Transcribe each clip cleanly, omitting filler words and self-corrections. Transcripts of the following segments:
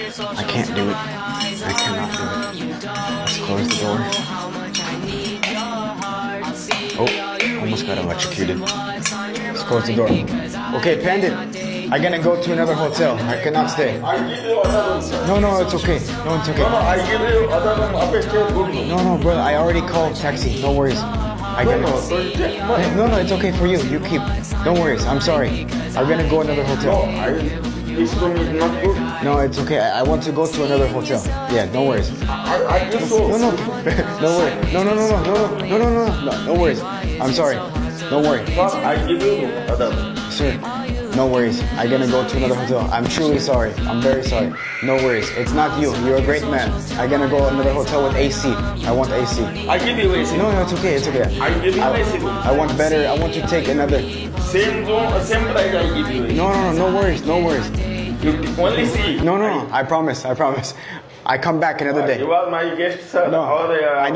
I can't do it. I cannot do it. Let's close the door. Oh, almost got electrocuted. Let's close the door. Okay, Pandit, I'm gonna go to another hotel. I cannot stay. I give you other room, sir. No, it's okay. No, it's No, okay. I give you other room, upstairs, good room. No, brother, I already called taxi. No worries. I No, gotta. so you take money. No, it's okay for you. You keep. Don't worry. I'm sorry. I'm gonna go another No, hotel. this room is not good. No, it's okay. I want to go to another hotel. Yeah, no worries. I give so. No, no worries. No worries. I'm sorry. Don't worry. Sir, I give you other room. Sir, no worries. I'm gonna go to another hotel. I'm truly sorry. I'm very sorry. No worries. It's not you. You're a great man. I'm gonna go another hotel with AC. I want AC. I give you AC. No, it's okay. It's okay. I give you AC room. I want better. I want to take another. Same room, same price I give you. No worries. No worries. You only see. No. I promise. I come back another day. You are my guest, sir. No, Or, I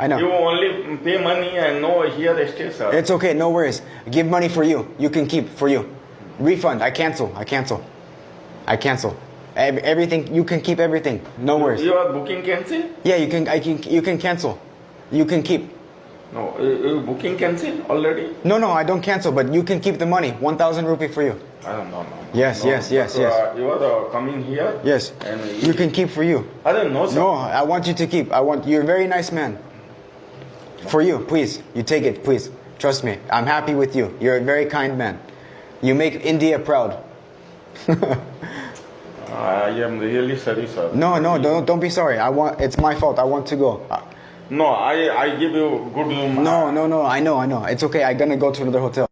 know. You only pay money and no here stay, sir. It's okay. No worries. Give money for you. You can keep for you. Refund. I cancel. Everything. You can keep everything. No worries. You are booking cancel? Yeah, you can. You can cancel. You can keep. No, you booking cancel already? No, I don't cancel. But you can keep the money. 1,000 rupee for you. I don't know. Yes. You are coming here? Yes. And You can keep for you. I don't know, sir. No, I want you to keep. You're a very nice man. For you, please. You take it, please. Trust me. I'm happy with you. You're a very kind man. You make India proud. I am really sorry, sir. No, don't be sorry. It's my fault. I want to go. No, I give you good room. No. I know. It's okay. I'm gonna go to another hotel.